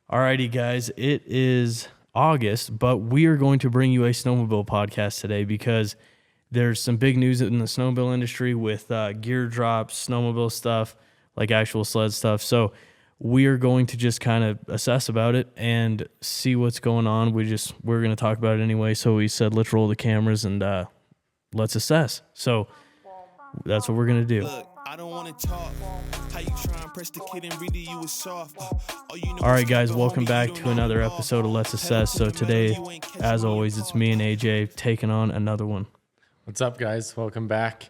Alrighty, guys, it is August, but we are going to bring you a snowmobile podcast today because there's some big news in the snowmobile industry with gear drops, snowmobile stuff, like actual sled stuff. So we are going to just kind of assess about it and see what's going on. We're going to talk about it anyway. So we said, let's roll the cameras and let's assess. So that's what we're going to do. Look, I don't want to talk. How you try and press the kid and really you was soft. All right, guys, welcome back to another episode of Let's Assess. So today, as always, it's me and AJ taking on another one. What's up, guys? Welcome back.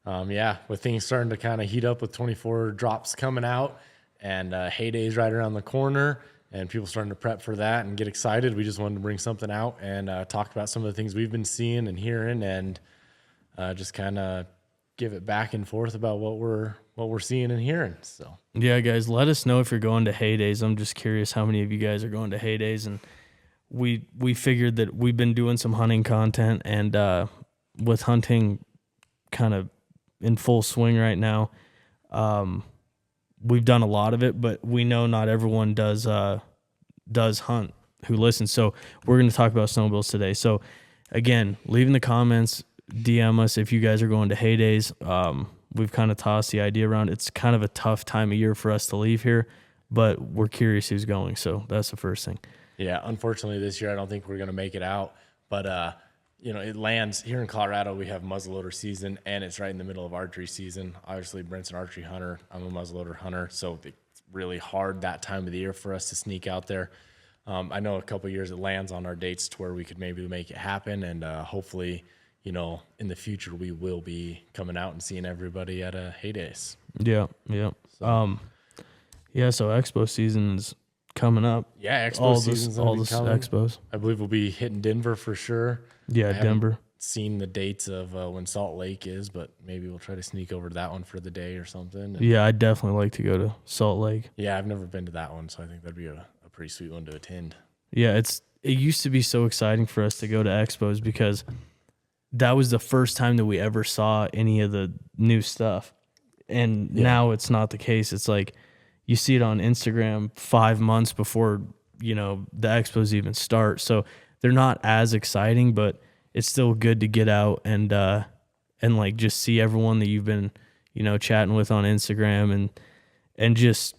With things starting to kind of heat up with 24 drops coming out and Heyday's right around the corner and people starting to prep for that and get excited. We just wanted to bring something out and talk about some of the things we've been seeing and hearing and just kind of give it back and forth about what we're seeing and hearing. So yeah, guys, let us know if you're going to Heyday's. I'm just curious how many of you guys are going to Heyday's, and we figured that we've been doing some hunting content, and with hunting kind of in full swing right now, we've done a lot of it, but we know not everyone does hunt who listens. So we're going to talk about snowmobiles today. So again, leave in the comments, DM us if you guys are going to Heyday's. We've kind of tossed the idea around. It's kind of a tough time of year for us to leave here, but we're curious who's going. So that's the first thing. Yeah, unfortunately this year I don't think we're going to make it out, but it lands here in Colorado. We have muzzleloader season, and it's right in the middle of archery season. Obviously, Brent's an archery hunter. I'm a muzzleloader hunter, so it's really hard that time of the year for us to sneak out there. I know a couple of years it lands on our dates to where we could maybe make it happen, and hopefully, in the future we will be coming out and seeing everybody at a Heyday's. Yeah. So expo season is coming up. Yeah, expo season's all the coming. expos. I believe we'll be hitting Denver for sure. Yeah, Denver. Seen the dates of when Salt Lake is, but maybe we'll try to sneak over to that one for the day or something. Yeah, I'd definitely like to go to Salt Lake. Yeah, I've never been to that one, so I think that'd be a pretty sweet one to attend. Yeah, it used to be so exciting for us to go to expos because that was the first time that we ever saw any of the new stuff. And now it's not the case. It's like you see it on Instagram 5 months before, the expos even start. So they're not as exciting, but it's still good to get out and like just see everyone that you've been, chatting with on Instagram and just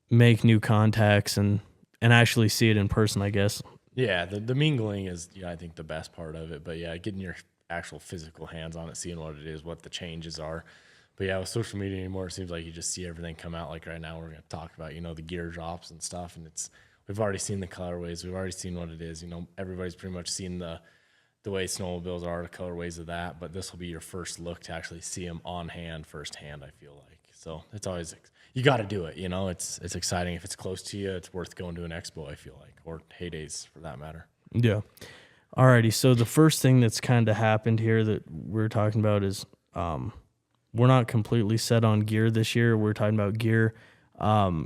make new contacts and actually see it in person, I guess. Yeah, the mingling is, I think the best part of it. But yeah, getting your actual physical hands on it, seeing what it is, what the changes are. But yeah, with social media anymore, it seems like you just see everything come out. Like right now, we're going to talk about, the gear drops and stuff. And we've already seen the colorways. We've already seen what it is. Everybody's pretty much seen the way snowmobiles are, the colorways of that. But this will be your first look to actually see them on hand, firsthand, I feel like. So it's always, you got to do it. It's exciting. If it's close to you, it's worth going to an expo, I feel like, or Heyday's for that matter. Yeah. Alrighty. So the first thing that's kind of happened here that we're talking about is we're not completely set on gear this year. We're talking about gear.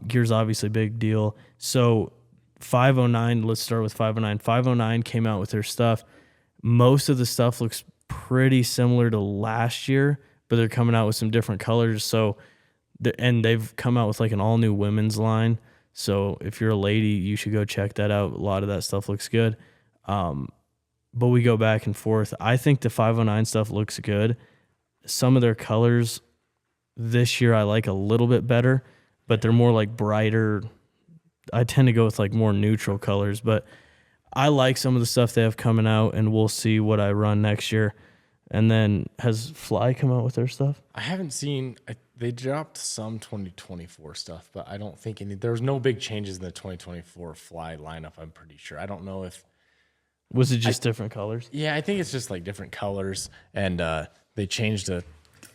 Gear's obviously a big deal. So 509, let's start with 509. 509 came out with their stuff. Most of the stuff looks pretty similar to last year, but they're coming out with some different colors. So, and they've come out with like an all new women's line. So if you're a lady, you should go check that out. A lot of that stuff looks good. But we go back and forth. I think the 509 stuff looks good. Some of their colors this year I like a little bit better, but they're more like brighter. I tend to go with like more neutral colors, but I like some of the stuff they have coming out, and we'll see what I run next year. And then has Fly come out with their stuff? I haven't seen. They dropped some 2024 stuff, but I don't think there was no big changes in the 2024 Fly lineup. I'm pretty sure. I don't know if. Was it just different colors? Yeah, I think it's just like different colors, and they changed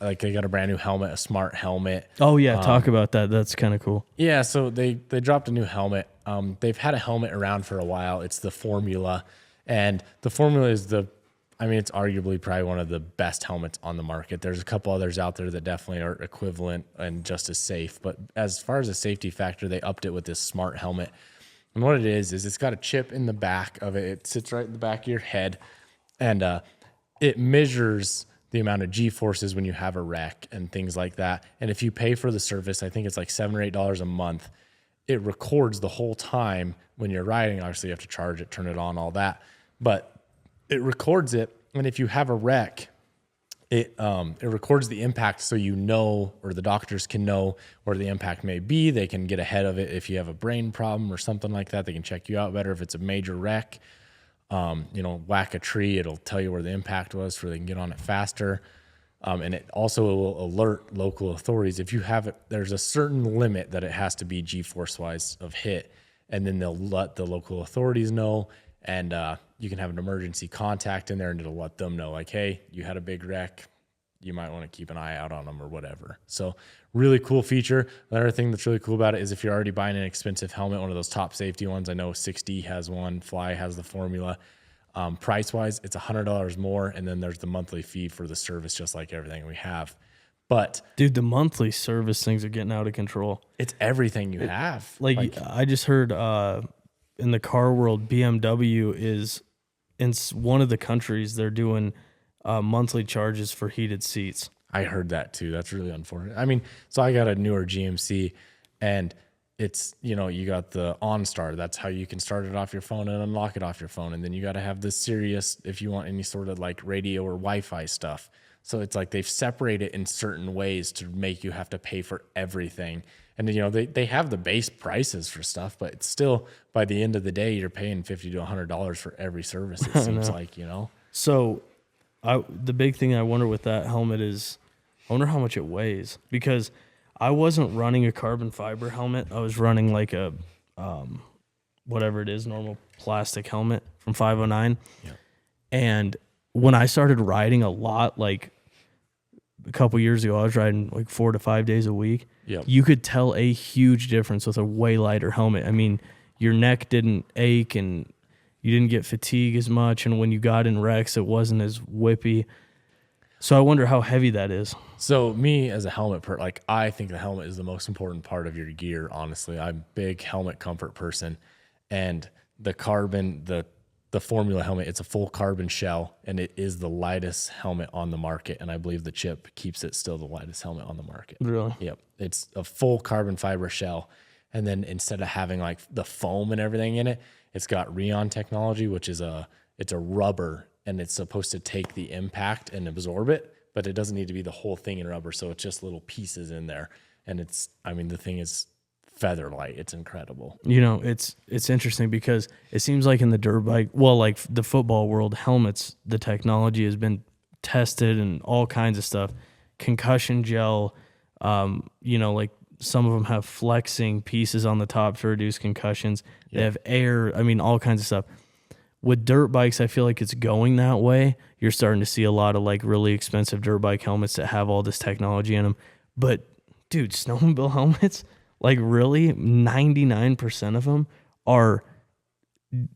they got a brand new helmet, a smart helmet. Oh yeah, talk about that. That's kind of cool. Yeah, so they dropped a new helmet. They've had a helmet around for a while. It's the Formula, and the Formula is it's arguably probably one of the best helmets on the market. There's a couple others out there that definitely are equivalent and just as safe, but as far as a safety factor, they upped it with this smart helmet. And what it is it's got a chip in the back of it. It sits right in the back of your head, and it measures the amount of G-forces when you have a wreck and things like that. And if you pay for the service, I think it's like $7 or $8 a month, it records the whole time when you're riding. Obviously, you have to charge it, turn it on, all that. But it records it, and if you have a wreck, it records the impact so you know, or the doctors can know where the impact may be. They can get ahead of it if you have a brain problem or something like that. They can check you out better if it's a major wreck. Whack a tree, it'll tell you where the impact was so they can get on it faster. And it also will alert local authorities. If you have it, there's a certain limit that it has to be G-force wise of hit, and then they'll let the local authorities know, and you can have an emergency contact in there, and it'll let them know, like, hey, you had a big wreck, you might want to keep an eye out on them or whatever. So really cool feature. Another thing that's really cool about it is if you're already buying an expensive helmet, one of those top safety ones, I know 6D has one, Fly has the Formula. Price wise, it's $100 more, and then there's the monthly fee for the service, just like everything we have. But dude, the monthly service things are getting out of control. it's everything you have. Like I just heard in the car world, BMW is in one of the countries, they're doing monthly charges for heated seats. I heard that too. That's really unfortunate. I mean, so I got a newer GMC, and it's, you got the OnStar. That's how you can start it off your phone and unlock it off your phone. And then you got to have the Sirius if you want any sort of like radio or Wi-Fi stuff. So it's like they've separated it in certain ways to make you have to pay for everything. And they have the base prices for stuff, but it's still, by the end of the day, you're paying $50 to $100 for every service. It seems like, So the big thing I wonder with that helmet is, I wonder how much it weighs, because I wasn't running a carbon fiber helmet. I was running like a, whatever it is, normal plastic helmet from 509. Yeah. And when I started riding a lot, like a couple years ago, I was riding like 4 to 5 days a week. Yep. You could tell a huge difference with a way lighter helmet. I mean, your neck didn't ache and you didn't get fatigue as much. And when you got in wrecks, it wasn't as whippy. So I wonder how heavy that is. So me as a helmet I think the helmet is the most important part of your gear. Honestly, I'm a big helmet comfort person, and the carbon, the Formula helmet, it's a full carbon shell, and it is the lightest helmet on the market. And I believe the chip keeps it still the lightest helmet on the market. Really? Yep. It's a full carbon fiber shell. And then instead of having like the foam and everything in it, it's got Rheon technology, which is it's a rubber, and it's supposed to take the impact and absorb it, but it doesn't need to be the whole thing in rubber. So it's just little pieces in there. And the thing is feather light. It's incredible. It's interesting because it seems like in the dirt bike, well, like the football world, helmets, the technology has been tested and all kinds of stuff. Concussion gel, like some of them have flexing pieces on the top to reduce concussions. They have air, all kinds of stuff. With dirt bikes, I feel like it's going that way. You're starting to see a lot of like really expensive dirt bike helmets that have all this technology in them. But dude, snowmobile helmets, like really 99% of them are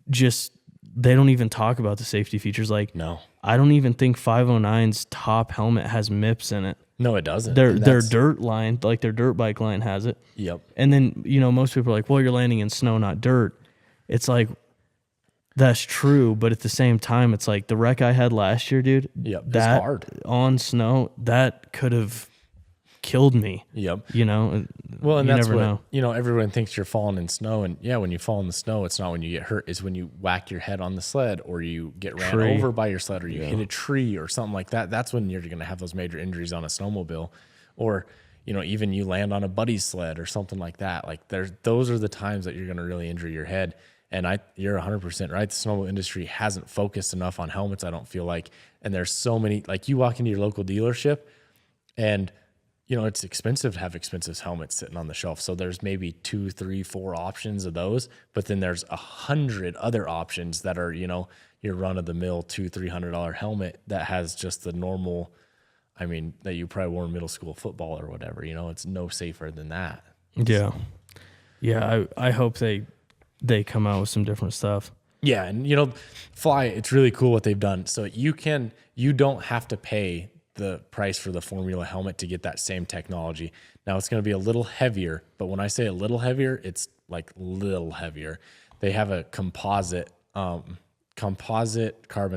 just, they don't even talk about the safety features. Like, no, I don't even think 509's top helmet has MIPS in it. No, it doesn't. Their dirt line, like their dirt bike line has it. Yep. And then, most people are like, well, you're landing in snow, not dirt. It's like, that's true, but at the same time, it's like the wreck I had last year, dude. Yep, that it's hard. On snow, that could have killed me. Yep. Well, and that's what, everyone thinks you're falling in snow, and yeah, when you fall in the snow, it's not when you get hurt, it's when you whack your head on the sled, or you get ran over by your sled, or you hit a tree or something like that. That's when you're going to have those major injuries on a snowmobile, or even you land on a buddy's sled or something like that. Like those are the times that you're going to really injure your head. And you're 100% right. The snowmobile industry hasn't focused enough on helmets, I don't feel like. And there's so many, like you walk into your local dealership and, it's expensive to have expensive helmets sitting on the shelf. So there's maybe 2, 3, 4 options of those, but then there's 100 other options that are, your run of the mill $200-$300 helmet that has just the normal, that you probably wore in middle school football or whatever, it's no safer than that. Yeah. Yeah. I hope they come out with some different stuff. Yeah, and Fly, it's really cool what they've done. So you don't have to pay the price for the Formula helmet to get that same technology. Now it's going to be a little heavier, but when I say a little heavier, it's like little heavier. They have a composite carbon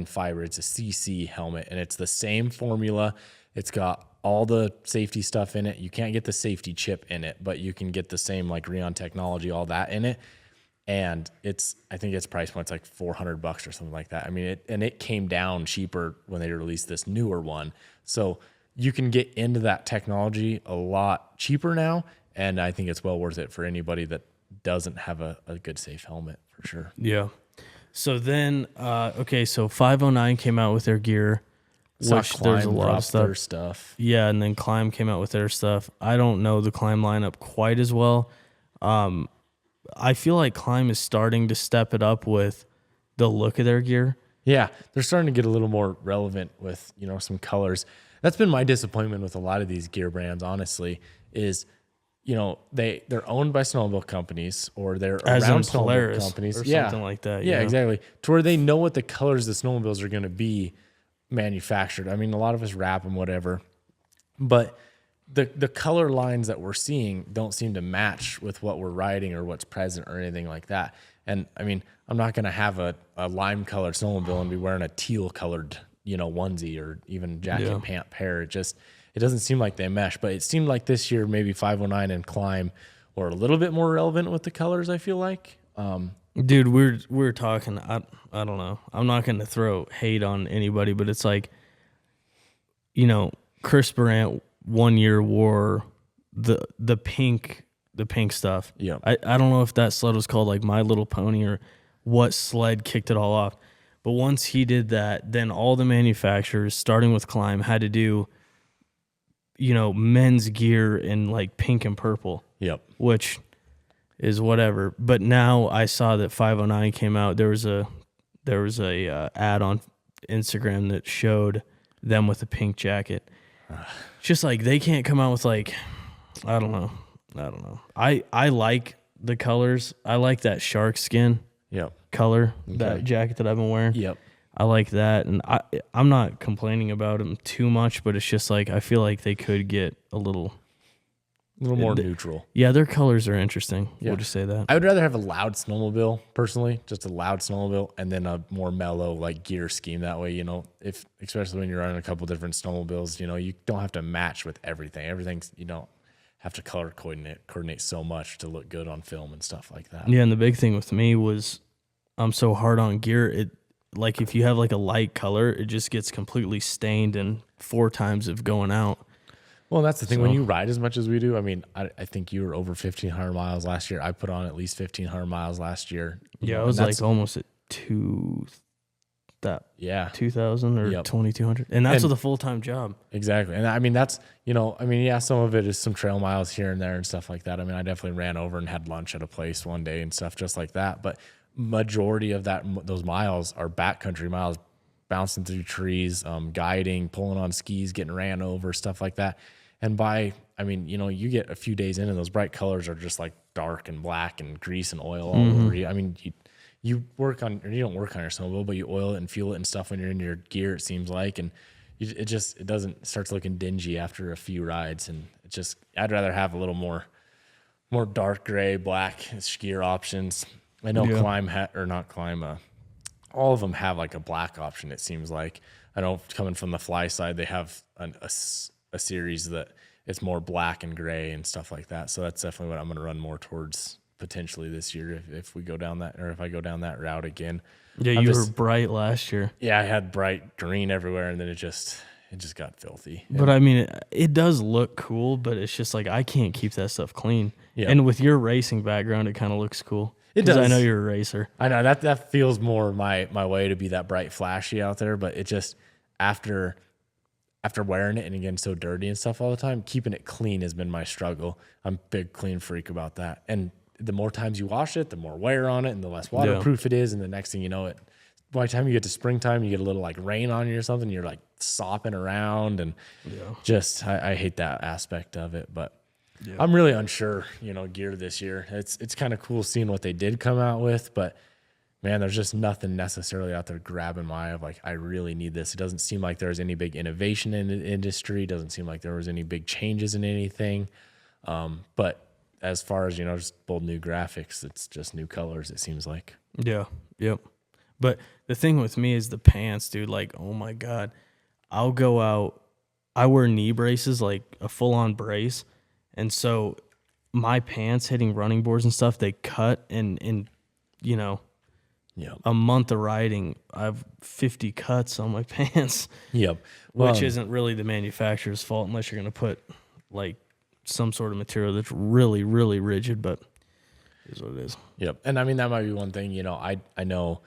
fiber. It's a CC helmet, and it's the same formula. It's got all the safety stuff in it. You can't get the safety chip in it, but you can get the same like Rheon technology, all that in it. And I think its price point's like $400 or something like that. I mean, it came down cheaper when they released this newer one. So you can get into that technology a lot cheaper now. And I think it's well worth it for anybody that doesn't have a good safe helmet for sure. Yeah. So then, so 509 came out with their gear. Which there's a lot of stuff. Yeah, and then KLIM came out with their stuff. I don't know the KLIM lineup quite as well. I feel like KLIM is starting to step it up with the look of their gear. Yeah, they're starting to get a little more relevant with, some colors. That's been my disappointment with a lot of these gear brands, honestly, is, they're owned by snowmobile companies or they're as around Polaris snowmobile companies. Or something like that. Yeah, exactly. To where they know what the colors the snowmobiles are going to be manufactured. I mean, a lot of us wrap them, whatever, but the color lines that we're seeing don't seem to match with what we're riding or what's present or anything like that. And I mean, I'm not going to have a lime colored snowmobile and be wearing a teal colored, onesie or even jacket and pant pair. It doesn't seem like they mesh, but it seemed like this year, maybe 509 and KLIM were a little bit more relevant with the colors. I feel like, dude, we're talking. I don't know. I'm not going to throw hate on anybody, but it's like, Chris Barant 1 year wore the pink stuff. Yeah. I don't know if that sled was called like My Little Pony or what sled kicked it all off. But once he did that, then all the manufacturers, starting with KLIM, had to do, men's gear in like pink and purple. Yep. Which is whatever. But now I saw that 509 came out. There was a ad on Instagram that showed them with a pink jacket. Just like they can't come out with like, I don't know. I like the colors. I like that shark skin color, that jacket that I've been wearing. Yep. I like that. And I'm not complaining about them too much, but it's just like I feel like they could get a little more neutral. Yeah, their colors are interesting. Yeah. We'll just say that. I would rather have a loud snowmobile, personally, just a loud snowmobile, and then a more mellow like gear scheme. That way, if especially when you're running a couple different snowmobiles, you don't have to match with everything. Everything's have to color coordinate so much to look good on film and stuff like that. Yeah, and the big thing with me was I'm so hard on gear. It like if you have like a light color, it just gets completely stained in 4 times of going out. Well, that's the thing. When you ride as much as we do, I mean, I think you were over 1,500 miles last year. I put on at least 1,500 miles last year. Yeah, I was like almost at 2,000 or 2,200. And that's with a full-time job. Exactly. And I mean, that's, some of it is some trail miles here and there and stuff like that. I mean, I definitely ran over and had lunch at a place one day and stuff just like that. But majority of those miles are backcountry miles, bouncing through trees, guiding, pulling on skis, getting ran over, stuff like that. And you get a few days in and those bright colors are just like dark and black and grease and oil all over you. I mean, you don't work on your snowmobile, but you oil it and fuel it and stuff when you're in your gear, it seems like. And it starts looking dingy after a few rides. And I'd rather have a little more dark gray, black skier options. I know KLIM all of them have like a black option, it seems like. I know coming from the Fly side, they have a series that it's more black and gray and stuff like that. So that's definitely what I'm going to run more towards potentially this year if we go down that, or if I go down that route again. Yeah, you were bright last year. Yeah, I had bright green everywhere, and then it just got filthy. But I mean, it does look cool, but it's just like I can't keep that stuff clean. Yeah. And with your racing background, it kind of looks cool. It does. I know you're a racer. I know that feels more my way to be that bright, flashy out there. But it just after wearing it and getting so dirty and stuff all the time, keeping it clean has been my struggle. I'm a big clean freak about that. And the more times you wash it, the more wear on it, and the less waterproof it is. And the next thing you know, by the time you get to springtime, you get a little like rain on you or something. You're like sopping around, and I hate that aspect of it. But I'm really unsure, gear this year. It's kind of cool seeing what they did come out with, but man, there's just nothing necessarily out there grabbing my eye of like, I really need this. It doesn't seem like there's any big innovation in the industry. It doesn't seem like there was any big changes in anything. But as far as, just bold new graphics, it's just new colors, it seems like. Yeah. Yep. But the thing with me is the pants, dude. Like, oh my God, I'll go out I wear knee braces, like a full on brace. And so my pants hitting running boards and stuff, they cut in, you know, Yep. a month of riding, I have 50 cuts on my pants. Yep. Which isn't really the manufacturer's fault unless you're going to put like some sort of material that's really, really rigid, but it is what it is. Yep. And I mean, that might be one thing, you know, I know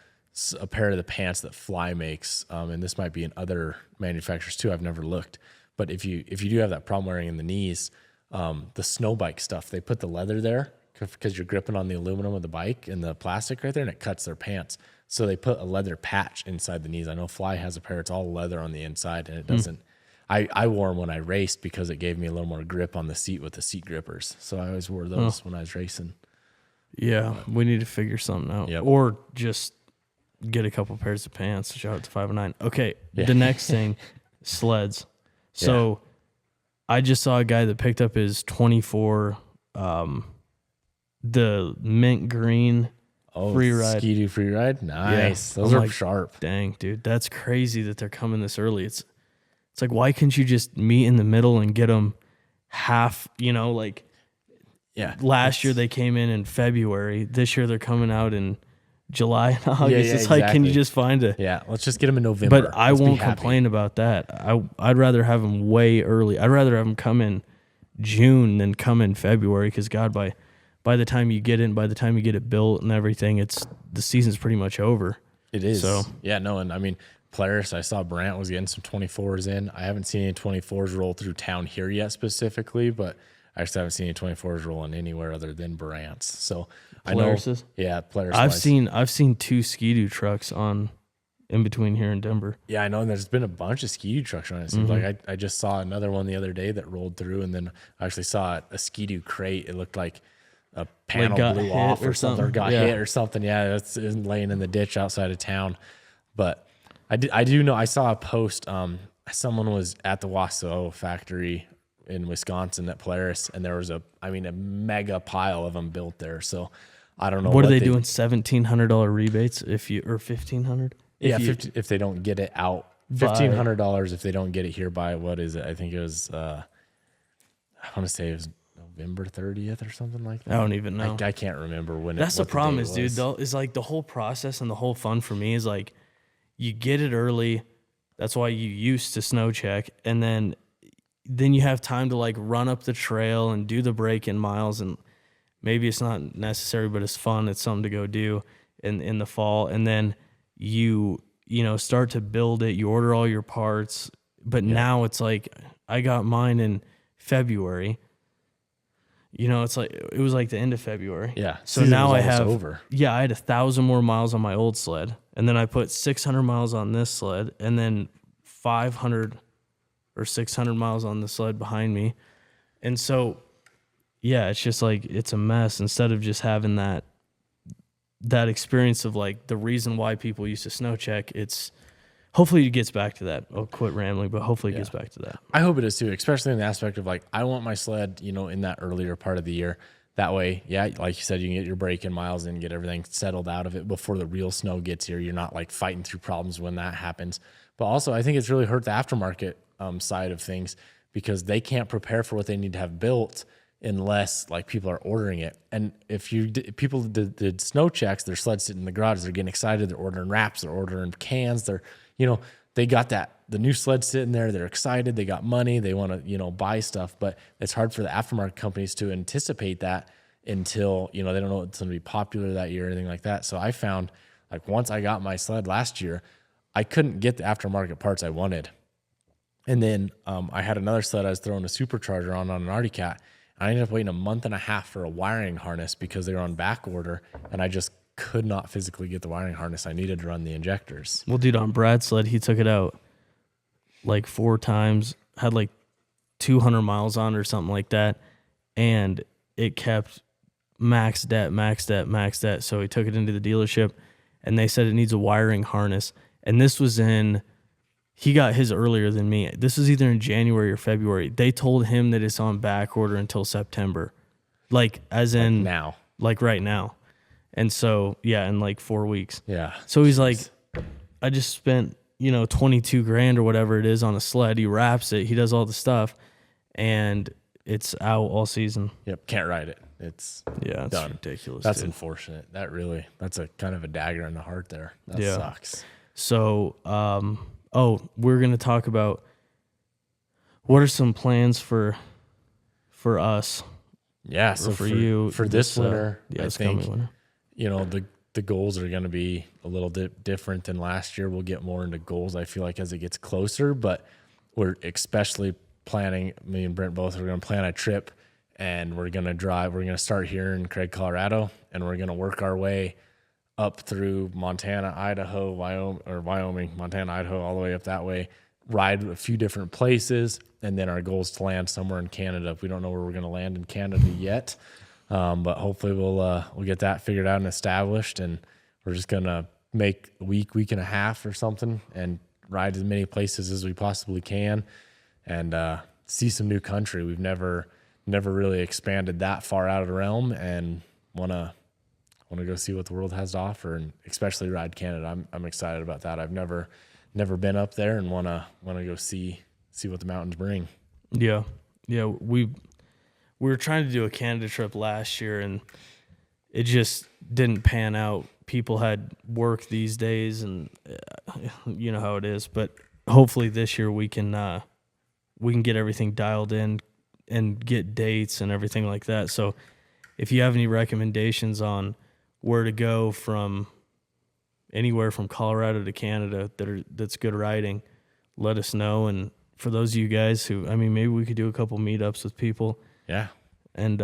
a pair of the pants that Fly makes, and this might be in other manufacturers too. I've never looked, but if you do have that problem wearing in the knees, the snow bike stuff, they put the leather there because you're gripping on the aluminum of the bike and the plastic right there, and it cuts their pants. So they put a leather patch inside the knees. I know Fly has a pair, it's all leather on the inside, and it doesn't. I wore them when I raced because it gave me a little more grip on the seat with the seat grippers. So I always wore those when I was racing. Yeah, we need to figure something out. Yep. Or just get a couple pairs of pants. Shout out to 509. Okay, the next thing, sleds. So I just saw a guy that picked up his 24, the mint green free ride. Ski-Doo free ride? Nice. Yeah. Those I'm are like, sharp. Dang, dude, that's crazy that they're coming this early. It's like, why couldn't you just meet in the middle and get them half, you know, like last year they came in February. This year they're coming out in July and August. It's like, can you just find a... Yeah, let's just get them in November. But I won't complain about that. I'd rather have them way early. I'd rather have them come in June than come in February because, God, by the time you get it, by the time you get it built and everything, the season's pretty much over. It is. So yeah, no, and I mean, Polaris, I saw Brant was getting some 24s in. I haven't seen any 24s roll through town here yet specifically, but I just haven't seen any 24s rolling anywhere other than Brant's. So Polaris's? I know, yeah, Polaris. I've seen 2 Ski-Doo trucks in between here and Denver. Yeah, I know, and there's been a bunch of Ski-Doo trucks around. It seems like I just saw another one the other day that rolled through, and then I actually saw a Ski-Doo crate. It looked like a panel blew off or something, or got hit or something. Yeah, it's laying in the ditch outside of town. But I do know, I saw a post. Someone was at the Wausau factory in Wisconsin at Polaris, and there was a mega pile of them built there. So I don't know what are they doing. $1,700 rebates or $1,500? If they don't get it out, $1,500 if they don't get it here by, what is it? I think it was I want to say it was November 30th or something like that. I don't even know. I can't remember when. That's the problem is, dude, though, is like the whole process and the whole fun for me is like you get it early. That's why you used to snow check, and then you have time to like run up the trail and do the break-in miles, and maybe it's not necessary, but it's fun. It's something to go do in the fall, and then you start to build it. You order all your parts, but now it's like I got mine in February. It's like it was like the end of February. Yeah. So now I have over. Yeah, I had 1,000 more miles on my old sled, and then I put 600 miles on this sled, and then 500 or 600 miles on the sled behind me. And so, yeah, it's just like it's a mess. Instead of just having that experience of like the reason why people used to snow check, it's hopefully it gets back to that. I'll quit rambling, but hopefully it gets back to that. I hope it is too, especially in the aspect of like, I want my sled, in that earlier part of the year. That way, yeah, like you said, you can get your break-in miles and get everything settled out of it before the real snow gets here. You're not like fighting through problems when that happens. But also, I think it's really hurt the aftermarket side of things because they can't prepare for what they need to have built unless like people are ordering it. And if people did snow checks, their sleds sitting in the garage, they're getting excited, they're ordering wraps, they're ordering cans, they're they got the new sled sitting there, they're excited, they got money, they want to buy stuff, but it's hard for the aftermarket companies to anticipate that until they don't know it's going to be popular that year or anything like that. So I found like once I got my sled last year, I couldn't get the aftermarket parts I wanted. And then I had another sled I was throwing a supercharger on an Arctic Cat. I ended up waiting a month and a half for a wiring harness because they were on back order, and I just could not physically get the wiring harness I needed to run the injectors. Well, dude, on Brad's sled, he took it out like 4 times, had like 200 miles on or something like that, and it kept maxed at. So he took it into the dealership, and they said it needs a wiring harness. And this was he got his earlier than me. This was either in January or February. They told him that it's on back order until September. Like, as in... now. Like, right now. And so, yeah, in like 4 weeks. Yeah. So he's like, I just spent $22 grand or whatever it is on a sled. He wraps it, he does all the stuff, and it's out all season. Yep, can't ride it. It's It's done. ridiculous. That's dude. unfortunate. That's a kind of a dagger in the heart there. That Yeah. sucks. So, we're gonna talk about what are some plans for us. Yeah, so for you for this winter, I this coming think winter. the goals are going to be a little different than last year. We'll get more into goals, I feel like, as it gets closer, but we're especially planning, me and Brent both are going to plan a trip, and we're going to start here in Craig, Colorado, and we're going to work our way up through Montana, Idaho, Wyoming, Montana, Idaho, all the way up that way, ride a few different places, and then our goal is to land somewhere in Canada. We don't know where we're going to land in Canada yet, but hopefully we'll get that figured out and established, and we're just going to make a week and a half or something and ride as many places as we possibly can and see some new country. We've never really expanded that far out of the realm, and want to go see what the world has to offer, and especially ride Canada. I'm excited about that. I've never been up there and want to go see what the mountains bring. Yeah. We were trying to do a Canada trip last year, and it just didn't pan out. People had work these days, and you know how it is. But hopefully this year we can get everything dialed in and get dates and everything like that. So if you have any recommendations on where to go from anywhere from Colorado to Canada that's good riding, let us know. And for those of you guys who, maybe we could do a couple meetups with people. Yeah. And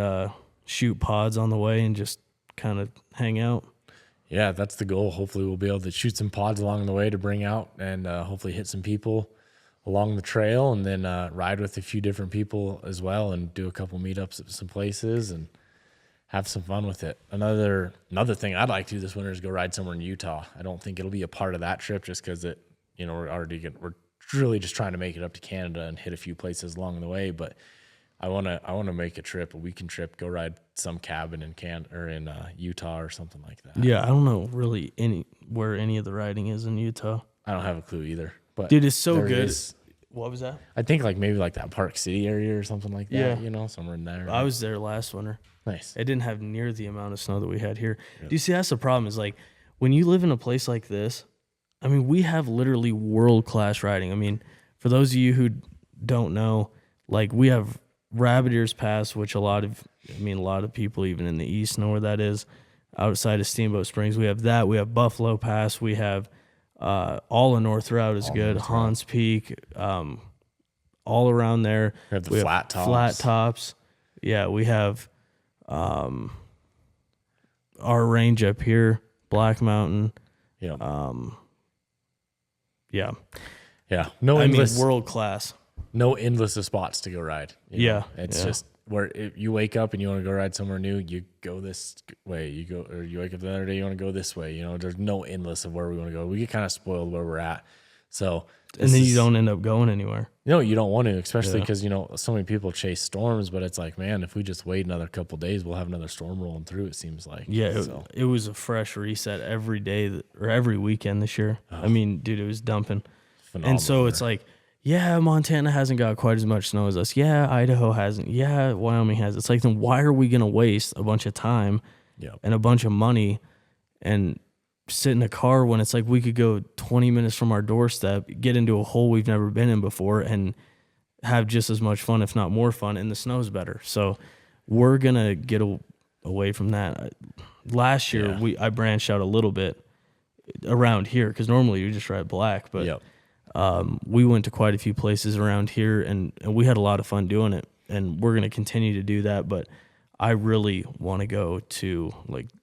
shoot pods on the way and just kind of hang out. Yeah, that's the goal. Hopefully we'll be able to shoot some pods along the way to bring out, and hopefully hit some people along the trail, and then ride with a few different people as well, and do a couple meetups at some places and have some fun with it. Another thing I'd like to do this winter is go ride somewhere in Utah. I don't think it'll be a part of that trip just because we're really just trying to make it up to Canada and hit a few places along the way. But I want to make a weekend trip, go ride some cabin in Utah or something like that. Yeah, I don't know really where any of the riding is in Utah. I don't have a clue either. But dude, it's so good. What was that? I think maybe that Park City area or something like that. Yeah. Somewhere in there. I was there last winter. Nice. It didn't have near the amount of snow that we had here. Yep. Do you see that's the problem is when you live in a place like this, we have literally world-class riding. For those of you who don't know, we have Rabbit Ears Pass, which a lot of people even in the East know where that is, outside of Steamboat Springs. We have that. We have Buffalo Pass. We have all of North Route is good. Hans Peak, all around there. We have the flat tops. Flat tops. Yeah, we have our range up here, Black Mountain. Yeah. Yeah. Yeah. No endless world class. No endless of spots to go ride. It's just where if you wake up and you want to go ride somewhere new, you go this way. Or you wake up the other day, you want to go this way. There's no endless of where we want to go. We get kind of spoiled where we're at. So and then you don't end up going anywhere. No, you don't want to, especially because so many people chase storms. But it's man, if we just wait another couple of days, we'll have another storm rolling through. It seems like. Yeah, it was a fresh reset every day or every weekend this year. Dude, it was dumping. Phenomenal. And so it's Montana hasn't got quite as much snow as us. Yeah, Idaho hasn't. Yeah, Wyoming has. It's then why are we gonna waste a bunch of time and a bunch of money and sit in a car when it's we could go 20 minutes from our doorstep, get into a hole we've never been in before, and have just as much fun, if not more fun, and the snow's better. So we're gonna get away from that. Last year I branched out a little bit around here because normally you just ride black, but we went to quite a few places around here, and we had a lot of fun doing it, and we're gonna continue to do that. But I really want to go to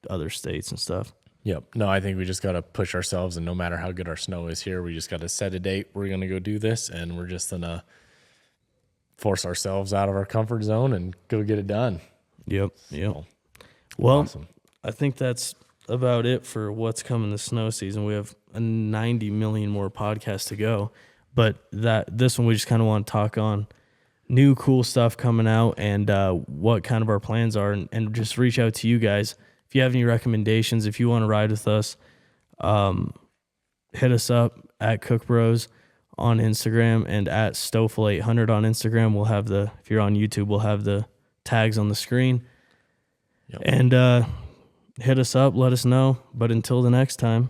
other states and stuff. Yep. No, I think we just got to push ourselves, and no matter how good our snow is here, we just got to set a date. We're going to go do this, and we're just going to force ourselves out of our comfort zone and go get it done. Yep. So, well, awesome. I think that's about it for what's coming this snow season. We have 90 million more podcasts to go, but this one we just kind of want to talk on new cool stuff coming out and what kind of our plans are, and just reach out to you guys. If you have any recommendations, if you want to ride with us, hit us up at Cook Bros on Instagram and at Stofel800 on Instagram. We'll have if you're on YouTube, we'll have the tags on the screen. Yep. And hit us up, let us know. But until the next time,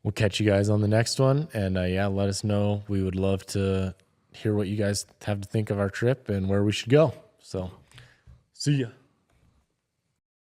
we'll catch you guys on the next one. And let us know. We would love to hear what you guys have to think of our trip and where we should go. So see ya.